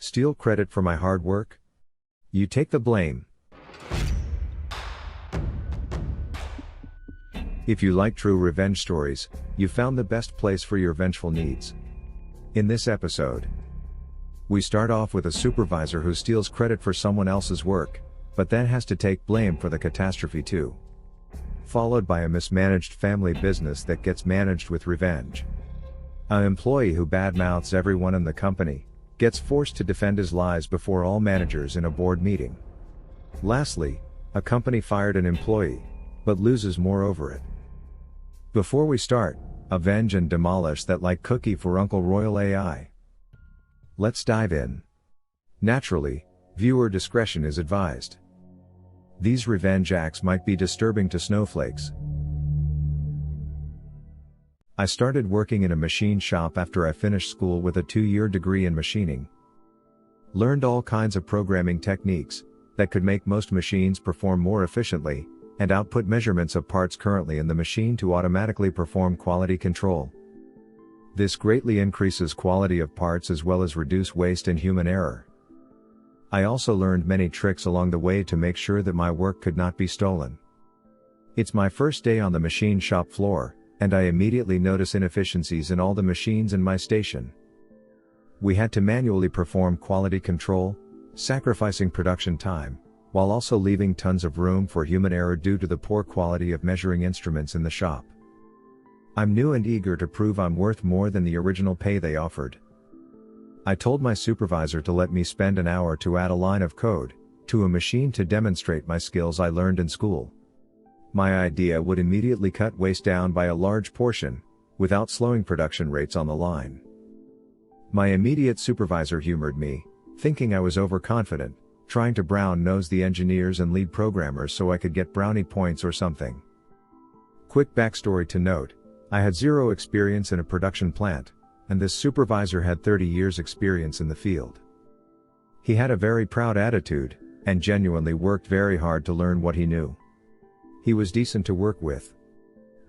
Steal credit for my hard work? You take the blame. If you like true revenge stories, you found the best place for your vengeful needs. In this episode, we start off with a supervisor who steals credit for someone else's work, but then has to take blame for the catastrophe too. Followed by a mismanaged family business that gets managed with revenge. An employee who badmouths everyone in the company, gets forced to defend his lies before all managers in a board meeting. Lastly, a company fired an employee, but loses more over it. Before we start, avenge and demolish that like cookie for Uncle Royal AI. Let's dive in. Naturally, viewer discretion is advised. These revenge acts might be disturbing to snowflakes. I started working in a machine shop after I finished school with a 2-year degree in machining. Learned all kinds of programming techniques that could make most machines perform more efficiently, and output measurements of parts currently in the machine to automatically perform quality control. This greatly increases quality of parts as well as reduce waste and human error. I also learned many tricks along the way to make sure that my work could not be stolen. It's my first day on the machine shop floor, and I immediately notice inefficiencies in all the machines in my station. We had to manually perform quality control, sacrificing production time, while also leaving tons of room for human error due to the poor quality of measuring instruments in the shop. I'm new and eager to prove I'm worth more than the original pay they offered. I told my supervisor to let me spend an hour to add a line of code to a machine to demonstrate my skills I learned in school. My idea would immediately cut waste down by a large portion, without slowing production rates on the line. My immediate supervisor humored me, thinking I was overconfident, trying to brown-nose the engineers and lead programmers so I could get brownie points or something. Quick backstory to note, I had zero experience in a production plant, and this supervisor had 30 years experience in the field. He had a very proud attitude, and genuinely worked very hard to learn what he knew. He was decent to work with.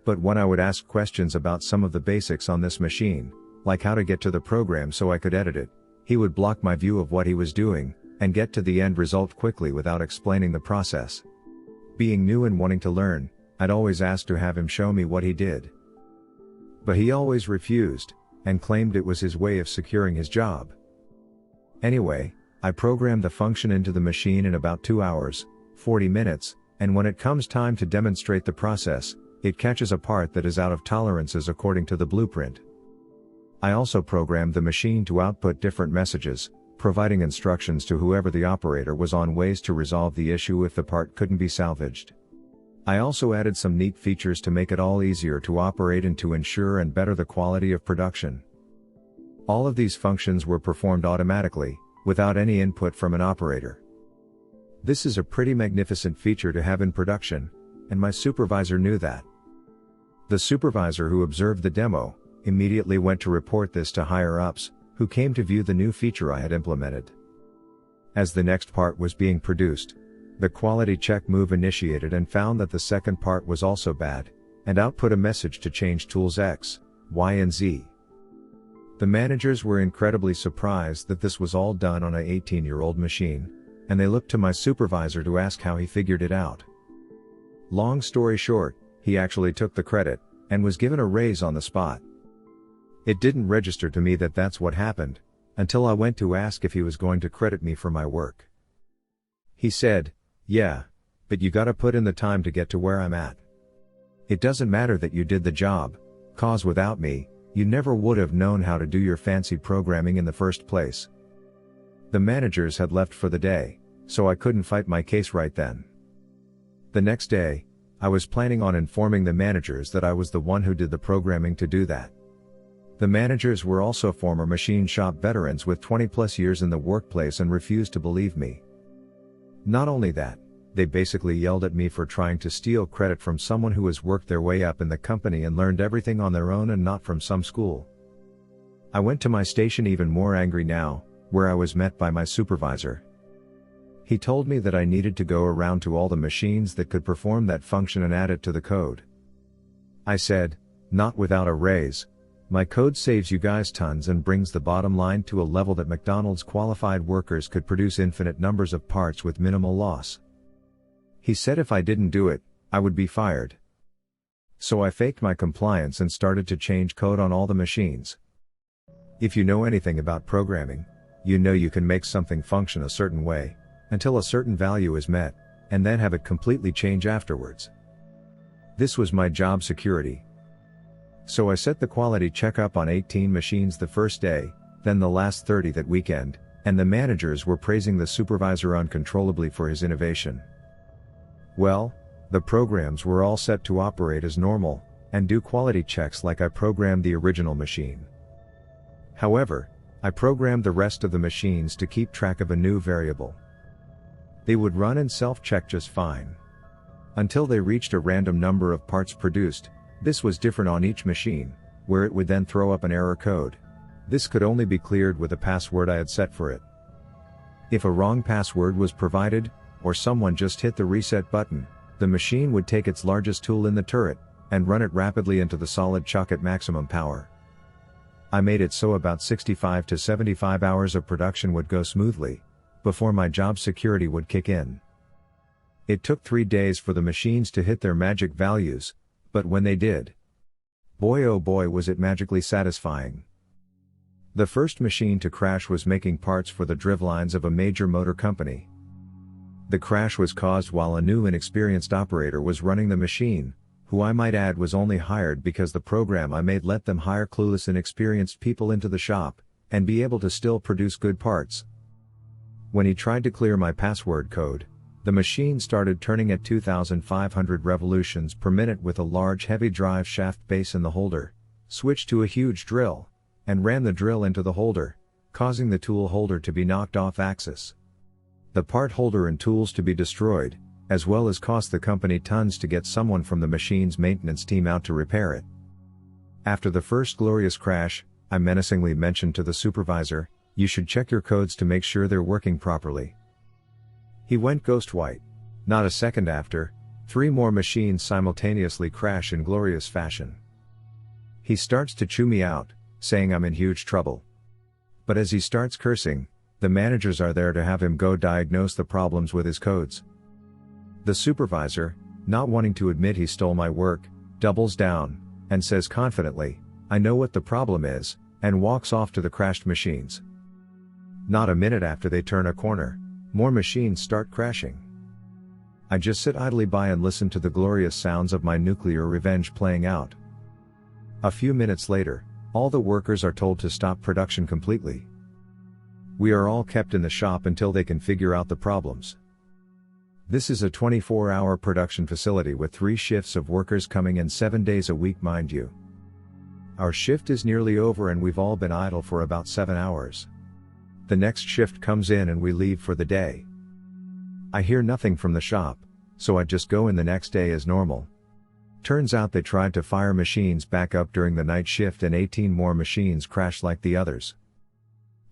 But when I would ask questions about some of the basics on this machine, like how to get to the program so I could edit it, he would block my view of what he was doing, and get to the end result quickly without explaining the process. Being new and wanting to learn, I'd always ask to have him show me what he did. But he always refused, and claimed it was his way of securing his job. Anyway, I programmed the function into the machine in about 2 hours, 40 minutes, and when it comes time to demonstrate the process, it catches a part that is out of tolerances according to the blueprint. I also programmed the machine to output different messages, providing instructions to whoever the operator was on ways to resolve the issue if the part couldn't be salvaged. I also added some neat features to make it all easier to operate and to ensure and better the quality of production. All of these functions were performed automatically, without any input from an operator. This is a pretty magnificent feature to have in production, and my supervisor knew that. The supervisor who observed the demo immediately went to report this to higher-ups, who came to view the new feature I had implemented. As the next part was being produced, the quality check move initiated and found that the second part was also bad, and output a message to change tools X, Y and Z. The managers were incredibly surprised that this was all done on a 18-year-old machine, and they looked to my supervisor to ask how he figured it out. Long story short, he actually took the credit, and was given a raise on the spot. It didn't register to me that that's what happened, until I went to ask if he was going to credit me for my work. He said, "Yeah, but you gotta put in the time to get to where I'm at. It doesn't matter that you did the job, 'cause without me, you never would have known how to do your fancy programming in the first place." The managers had left for the day, so I couldn't fight my case right then. The next day, I was planning on informing the managers that I was the one who did the programming to do that. The managers were also former machine shop veterans with 20+ years in the workplace and refused to believe me. Not only that, they basically yelled at me for trying to steal credit from someone who has worked their way up in the company and learned everything on their own and not from some school. I went to my station even more angry now, where I was met by my supervisor. He told me that I needed to go around to all the machines that could perform that function and add it to the code. I said, "Not without a raise, My code saves you guys tons and brings the bottom line to a level that McDonald's qualified workers could produce infinite numbers of parts with minimal loss. He said if I didn't do it, I would be fired. So I faked my compliance and started to change code on all the machines. If you know anything about programming, you know you can make something function a certain way, until a certain value is met, and then have it completely change afterwards. This was my job security. So I set the quality check up on 18 machines the first day, then the last 30 that weekend, and the managers were praising the supervisor uncontrollably for his innovation. Well, the programs were all set to operate as normal, and do quality checks like I programmed the original machine. However, I programmed the rest of the machines to keep track of a new variable. They would run and self-check just fine. Until they reached a random number of parts produced. This was different on each machine, where it would then throw up an error code. This could only be cleared with a password I had set for it. If a wrong password was provided, or someone just hit the reset button, the machine would take its largest tool in the turret, and run it rapidly into the solid chuck at maximum power. I made it so about 65 to 75 hours of production would go smoothly, before my job security would kick in. It took 3 days for the machines to hit their magic values, but when they did, boy oh boy was it magically satisfying. The first machine to crash was making parts for the drivelines of a major motor company. The crash was caused while a new inexperienced operator was running the machine, who I might add was only hired because the program I made let them hire clueless inexperienced people into the shop, and be able to still produce good parts. When he tried to clear my password code, the machine started turning at 2,500 revolutions per minute with a large heavy drive shaft base in the holder, switched to a huge drill, and ran the drill into the holder, causing the tool holder to be knocked off axis. The part holder and tools to be destroyed, as well as cost the company tons to get someone from the machine's maintenance team out to repair it. After the first glorious crash, I menacingly mentioned to the supervisor, "You should check your codes to make sure they're working properly." He went ghost white. Not a second after, 3 more machines simultaneously crash in glorious fashion. He starts to chew me out, saying I'm in huge trouble. But as he starts cursing, the managers are there to have him go diagnose the problems with his codes. The supervisor, not wanting to admit he stole my work, doubles down, and says confidently, "I know what the problem is," and walks off to the crashed machines. Not a minute after they turn a corner, more machines start crashing. I just sit idly by and listen to the glorious sounds of my nuclear revenge playing out. A few minutes later, all the workers are told to stop production completely. We are all kept in the shop until they can figure out the problems. This is a 24-hour production facility with 3 shifts of workers coming in 7 days a week, mind you. Our shift is nearly over and we've all been idle for about 7 hours. The next shift comes in and we leave for the day. I hear nothing from the shop, so I just go in the next day as normal. Turns out they tried to fire machines back up during the night shift and 18 more machines crashed like the others.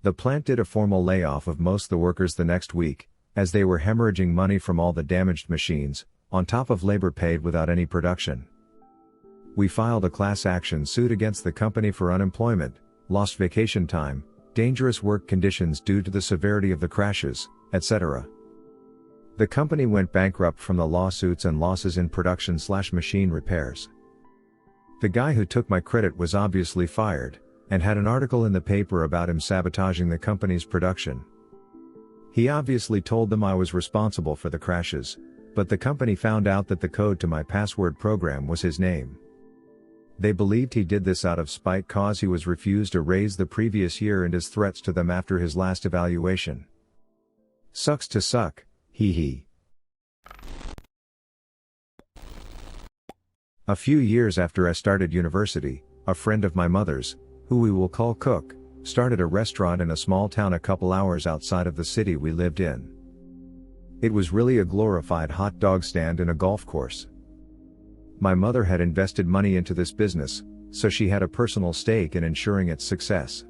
The plant did a formal layoff of most of the workers the next week, as they were hemorrhaging money from all the damaged machines, on top of labor paid without any production. We filed a class action suit against the company for unemployment, lost vacation time, dangerous work conditions due to the severity of the crashes, etc. The company went bankrupt from the lawsuits and losses in production/machine repairs. The guy who took my credit was obviously fired, and had an article in the paper about him sabotaging the company's production. He obviously told them I was responsible for the crashes, but the company found out that the code to my password program was his name. They believed he did this out of spite cause he was refused a raise the previous year and his threats to them after his last evaluation. Sucks to suck, hee hee. A few years after I started university, a friend of my mother's, who we will call Cook, started a restaurant in a small town a couple hours outside of the city we lived in. It was really a glorified hot dog stand in a golf course. My mother had invested money into this business, so she had a personal stake in ensuring its success.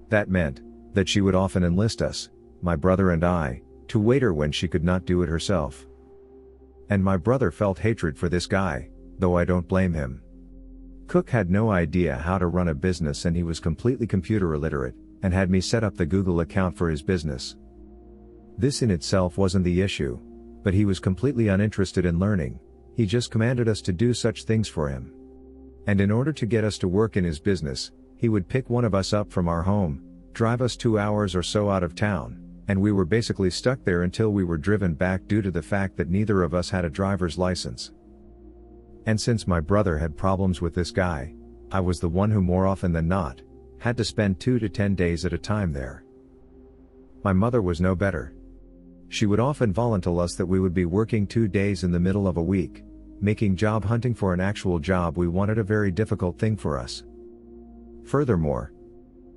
That meant that she would often enlist us, my brother and I, to wait her when she could not do it herself. And my brother felt hatred for this guy, though I don't blame him. Cook had no idea how to run a business and he was completely computer illiterate, and had me set up the Google account for his business. This in itself wasn't the issue, but he was completely uninterested in learning. He just commanded us to do such things for him. And in order to get us to work in his business, he would pick one of us up from our home, drive us 2 hours or so out of town, and we were basically stuck there until we were driven back due to the fact that neither of us had a driver's license. And since my brother had problems with this guy, I was the one who more often than not, had to spend 2 to 10 days at a time there. My mother was no better. She would often volunteer us that we would be working 2 days in the middle of a week, making job hunting for an actual job we wanted a very difficult thing for us. Furthermore,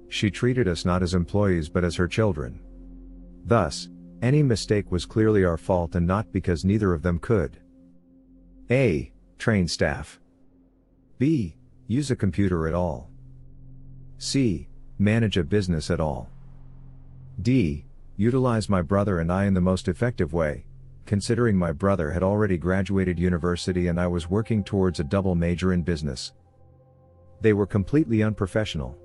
she treated us not as employees but as her children. Thus, any mistake was clearly our fault and not because neither of them could A. Train staff. B. Use a computer at all. C. Manage a business at all. D. Utilize my brother and I in the most effective way, considering my brother had already graduated university and I was working towards a double major in business. They were completely unprofessional.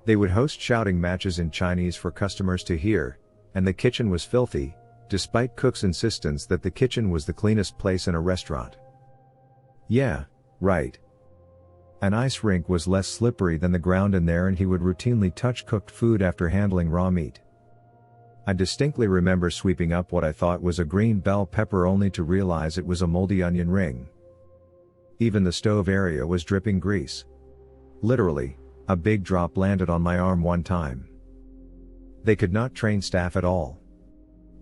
They would host shouting matches in Chinese for customers to hear, and the kitchen was filthy, despite Cook's insistence that the kitchen was the cleanest place in a restaurant. Yeah, right. An ice rink was less slippery than the ground in there and he would routinely touch cooked food after handling raw meat. I distinctly remember sweeping up what I thought was a green bell pepper only to realize it was a moldy onion ring. Even the stove area was dripping grease. Literally, a big drop landed on my arm one time. They could not train staff at all.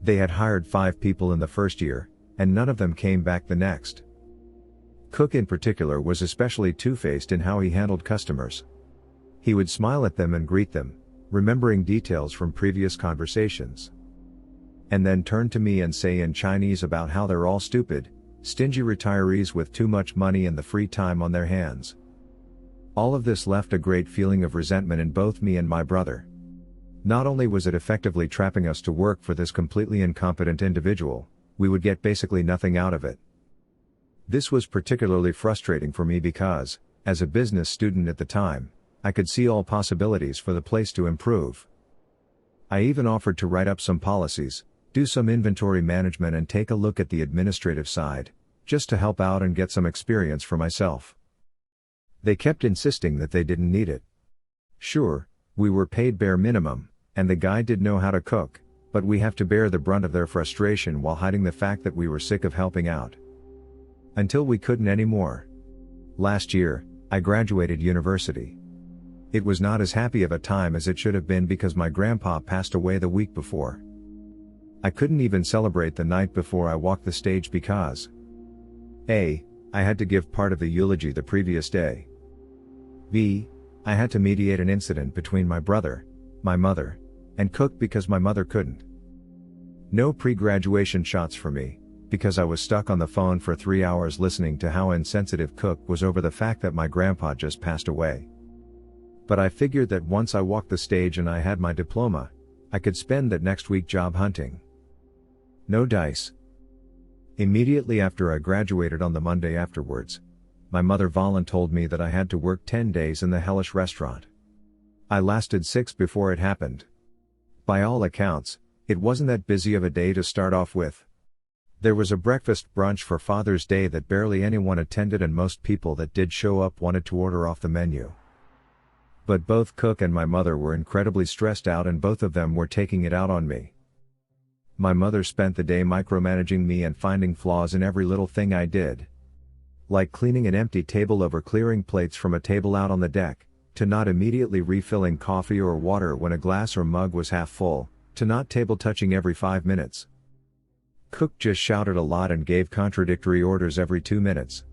They had hired 5 people in the first year, and none of them came back the next. Cook in particular was especially two-faced in how he handled customers. He would smile at them and greet them, remembering details from previous conversations. And then turn to me and say in Chinese about how they're all stupid, stingy retirees with too much money and the free time on their hands. All of this left a great feeling of resentment in both me and my brother. Not only was it effectively trapping us to work for this completely incompetent individual, we would get basically nothing out of it. This was particularly frustrating for me because, as a business student at the time, I could see all possibilities for the place to improve. I even offered to write up some policies, do some inventory management and take a look at the administrative side, just to help out and get some experience for myself. They kept insisting that they didn't need it. Sure, we were paid bare minimum, and the guy did know how to cook, but we have to bear the brunt of their frustration while hiding the fact that we were sick of helping out. Until we couldn't anymore. Last year, I graduated university. It was not as happy of a time as it should have been because my grandpa passed away the week before. I couldn't even celebrate the night before I walked the stage because A. I had to give part of the eulogy the previous day. B. I had to mediate an incident between my brother, my mother, and Cook because my mother couldn't. No pre-graduation shots for me, because I was stuck on the phone for 3 hours listening to how insensitive Cook was over the fact that my grandpa just passed away. But I figured that once I walked the stage and I had my diploma, I could spend that next week job hunting. No dice. Immediately after I graduated on the Monday afterwards, my mother told me that I had to work 10 days in the hellish restaurant. I lasted 6 before it happened. By all accounts, it wasn't that busy of a day to start off with. There was a breakfast brunch for Father's Day that barely anyone attended and most people that did show up wanted to order off the menu. But both Cook and my mother were incredibly stressed out and both of them were taking it out on me. My mother spent the day micromanaging me and finding flaws in every little thing I did. Like cleaning an empty table over clearing plates from a table out on the deck, to not immediately refilling coffee or water when a glass or mug was half full, to not table touching every 5 minutes. Cook just shouted a lot and gave contradictory orders every 2 minutes.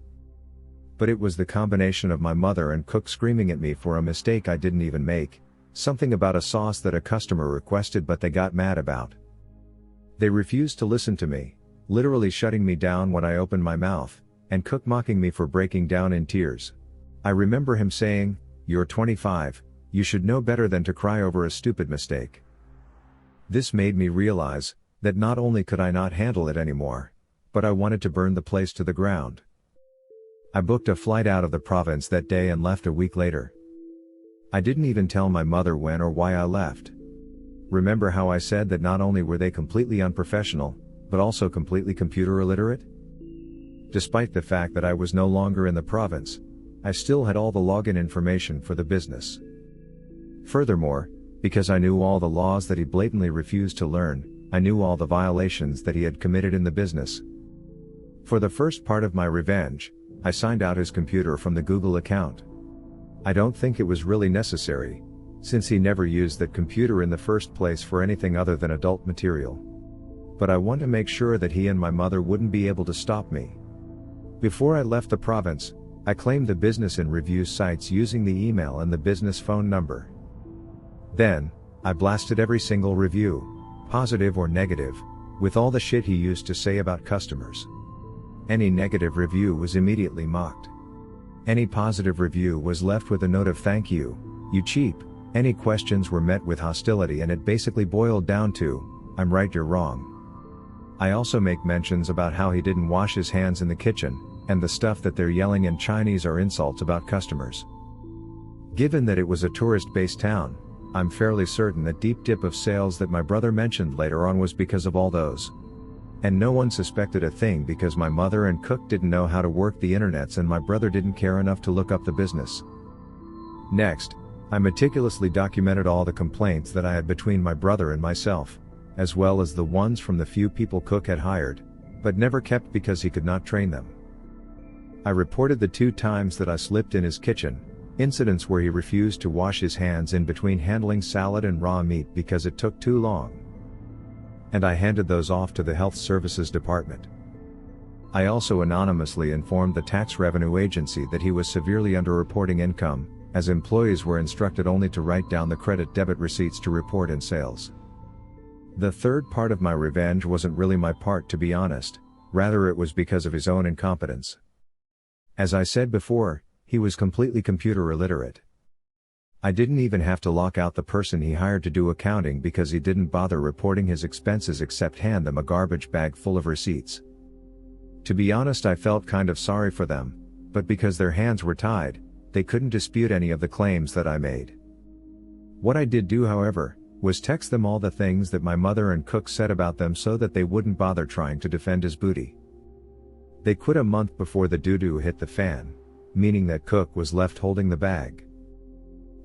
But it was the combination of my mother and Cook screaming at me for a mistake I didn't even make, something about a sauce that a customer requested but they got mad about. They refused to listen to me, literally shutting me down when I opened my mouth, and Cook mocking me for breaking down in tears. I remember him saying, "You're 25, you should know better than to cry over a stupid mistake." This made me realize that not only could I not handle it anymore, but I wanted to burn the place to the ground. I booked a flight out of the province that day and left a week later. I didn't even tell my mother when or why I left. Remember how I said that not only were they completely unprofessional, but also completely computer illiterate? Despite the fact that I was no longer in the province, I still had all the login information for the business. Furthermore, because I knew all the laws that he blatantly refused to learn, I knew all the violations that he had committed in the business. For the first part of my revenge, I signed out his computer from the Google account. I don't think it was really necessary, since he never used that computer in the first place for anything other than adult material. But I wanted to make sure that he and my mother wouldn't be able to stop me. Before I left the province, I claimed the business and review sites using the email and the business phone number. Then, I blasted every single review, positive or negative, with all the shit he used to say about customers. Any negative review was immediately mocked. Any positive review was left with a note of "thank you, you cheap." Any questions were met with hostility, and it basically boiled down to, "I'm right, you're wrong." I also make mentions about how he didn't wash his hands in the kitchen, and the stuff that they're yelling in Chinese are insults about customers. Given that it was a tourist-based town, I'm fairly certain that deep dip of sales that my brother mentioned later on was because of all those. And no one suspected a thing because my mother and cook didn't know how to work the internets and my brother didn't care enough to look up the business. Next, I meticulously documented all the complaints that I had between my brother and myself, as well as the ones from the few people Cook had hired, but never kept because he could not train them. I reported the 2 times that I slipped in his kitchen, incidents where he refused to wash his hands in between handling salad and raw meat because it took too long. And I handed those off to the Health Services Department. I also anonymously informed the Tax Revenue Agency that he was severely underreporting income, as employees were instructed only to write down the credit-debit receipts to report in sales. The third part of my revenge wasn't really my part, to be honest, rather it was because of his own incompetence. As I said before, he was completely computer illiterate. I didn't even have to lock out the person he hired to do accounting because he didn't bother reporting his expenses except hand them a garbage bag full of receipts. To be honest, I felt kind of sorry for them, but because their hands were tied, they couldn't dispute any of the claims that I made. What I did do, however, was text them all the things that my mother and cook said about them so that they wouldn't bother trying to defend his booty. They quit a month before the doo-doo hit the fan, meaning that Cook was left holding the bag.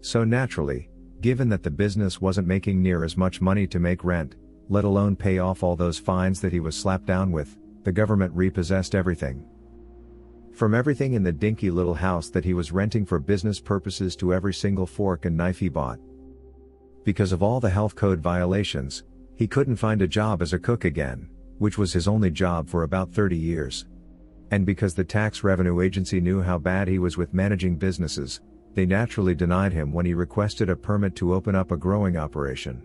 So naturally, given that the business wasn't making near as much money to make rent, let alone pay off all those fines that he was slapped down with, the government repossessed everything. From everything in the dinky little house that he was renting for business purposes to every single fork and knife he bought. Because of all the health code violations, he couldn't find a job as a cook again, which was his only job for about 30 years. And because the Tax Revenue Agency knew how bad he was with managing businesses, they naturally denied him when he requested a permit to open up a growing operation.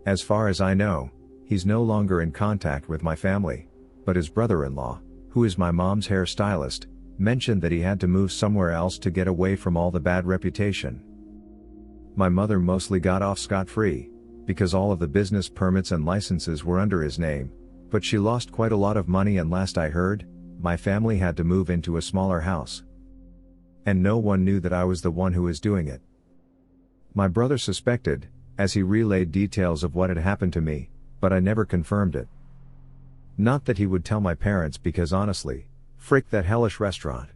As far as I know, he's no longer in contact with my family, but his brother-in-law, who is my mom's hairstylist, mentioned that he had to move somewhere else to get away from all the bad reputation. My mother mostly got off scot-free, because all of the business permits and licenses were under his name, but she lost quite a lot of money, and last I heard, my family had to move into a smaller house. And no one knew that I was the one who was doing it. My brother suspected, as he relayed details of what had happened to me, but I never confirmed it. Not that he would tell my parents, because honestly, frick that hellish restaurant.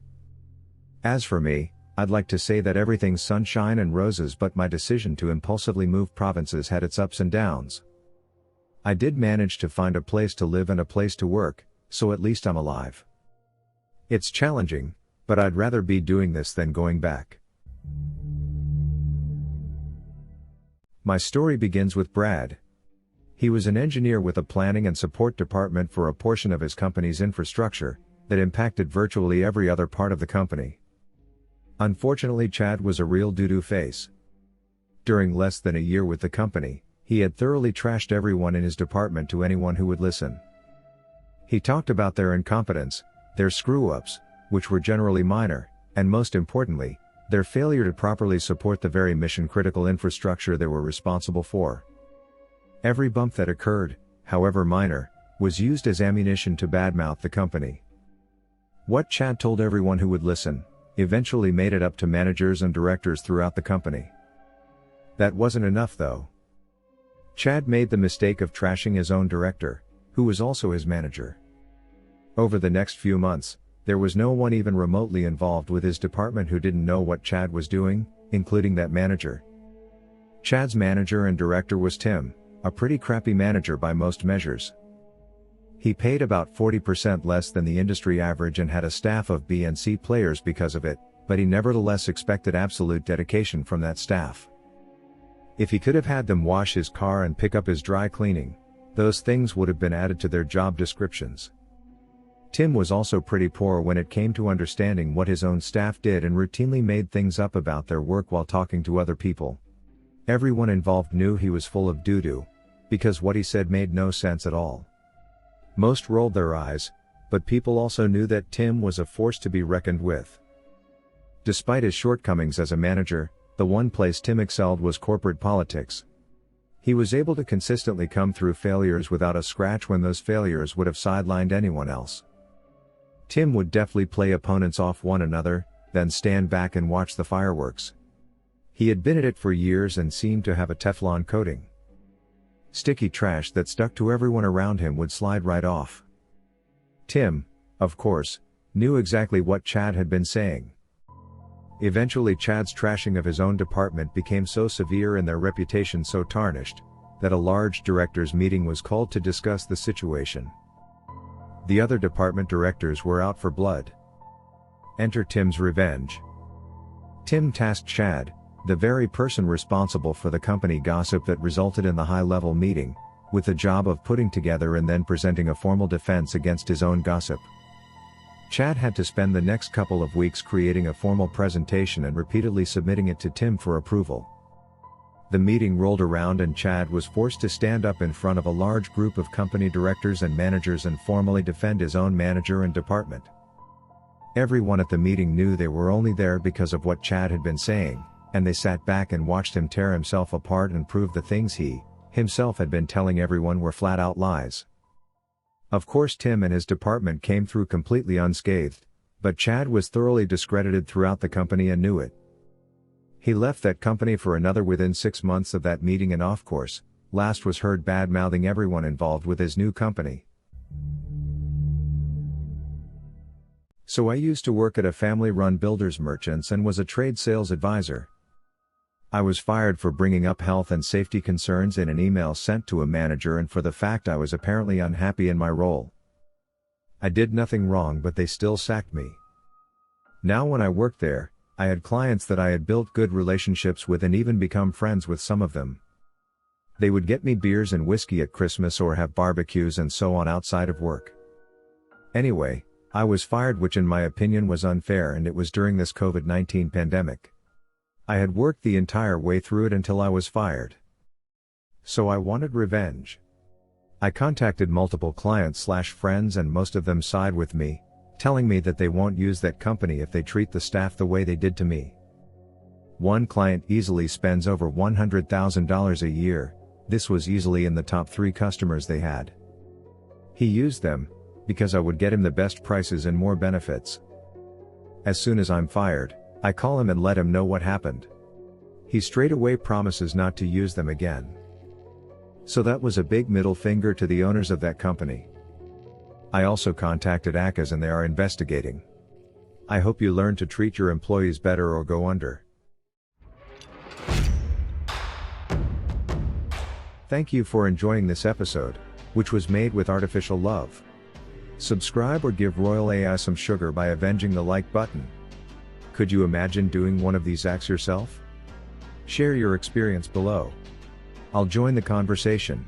As for me, I'd like to say that everything's sunshine and roses, but my decision to impulsively move provinces had its ups and downs. I did manage to find a place to live and a place to work, so at least I'm alive. It's challenging, but I'd rather be doing this than going back. My story begins with Brad. He was an engineer with a planning and support department for a portion of his company's infrastructure that impacted virtually every other part of the company. Unfortunately, Chad was a real doo-doo face. During less than a year with the company, he had thoroughly trashed everyone in his department to anyone who would listen. He talked about their incompetence, their screw-ups, which were generally minor, and most importantly, their failure to properly support the very mission-critical infrastructure they were responsible for. Every bump that occurred, however minor, was used as ammunition to badmouth the company. What Chad told everyone who would listen, eventually made it up to managers and directors throughout the company. That wasn't enough though. Chad made the mistake of trashing his own director, who was also his manager. Over the next few months, there was no one even remotely involved with his department who didn't know what Chad was doing, including that manager. Chad's manager and director was Tim, a pretty crappy manager by most measures. He paid about 40% less than the industry average and had a staff of B and C players because of it, but he nevertheless expected absolute dedication from that staff. If he could have had them wash his car and pick up his dry cleaning, those things would have been added to their job descriptions. Tim was also pretty poor when it came to understanding what his own staff did and routinely made things up about their work while talking to other people. Everyone involved knew he was full of doo-doo, because what he said made no sense at all. Most rolled their eyes, but people also knew that Tim was a force to be reckoned with. Despite his shortcomings as a manager, the one place Tim excelled was corporate politics. He was able to consistently come through failures without a scratch when those failures would have sidelined anyone else. Tim would deftly play opponents off one another, then stand back and watch the fireworks. He had been at it for years and seemed to have a Teflon coating. Sticky trash that stuck to everyone around him would slide right off. Tim, of course, knew exactly what Chad had been saying. Eventually Chad's trashing of his own department became so severe and their reputation so tarnished, that a large directors' meeting was called to discuss the situation. The other department directors were out for blood. Enter Tim's revenge. Tim tasked Chad, the very person responsible for the company gossip that resulted in the high-level meeting, with the job of putting together and then presenting a formal defense against his own gossip. Chad had to spend the next couple of weeks creating a formal presentation and repeatedly submitting it to Tim for approval. The meeting rolled around and Chad was forced to stand up in front of a large group of company directors and managers and formally defend his own manager and department. Everyone at the meeting knew they were only there because of what Chad had been saying, and they sat back and watched him tear himself apart and prove the things he, himself had been telling everyone were flat-out lies. Of course Tim and his department came through completely unscathed, but Chad was thoroughly discredited throughout the company and knew it. He left that company for another within 6 months of that meeting and of course, last was heard bad-mouthing everyone involved with his new company. So I used to work at a family-run builders merchants and was a trade sales advisor. I was fired for bringing up health and safety concerns in an email sent to a manager and for the fact I was apparently unhappy in my role. I did nothing wrong but they still sacked me. Now when I worked there, I had clients that I had built good relationships with and even become friends with some of them. They would get me beers and whiskey at Christmas or have barbecues and so on outside of work. Anyway, I was fired, which in my opinion was unfair, and it was during this COVID-19 pandemic. I had worked the entire way through it until I was fired. So I wanted revenge. I contacted multiple clients/friends and most of them side with me, telling me that they won't use that company if they treat the staff the way they did to me. One client easily spends over $100,000 a year. This was easily in the top 3 customers they had. He used them, because I would get him the best prices and more benefits. As soon as I'm fired, I call him and let him know what happened. He straight away promises not to use them again. So that was a big middle finger to the owners of that company. I also contacted ACAS and they are investigating. I hope you learn to treat your employees better or go under. Thank you for enjoying this episode, which was made with artificial love. Subscribe or give Royal AI some sugar by avenging the like button. Could you imagine doing one of these acts yourself? Share your experience below. I'll join the conversation.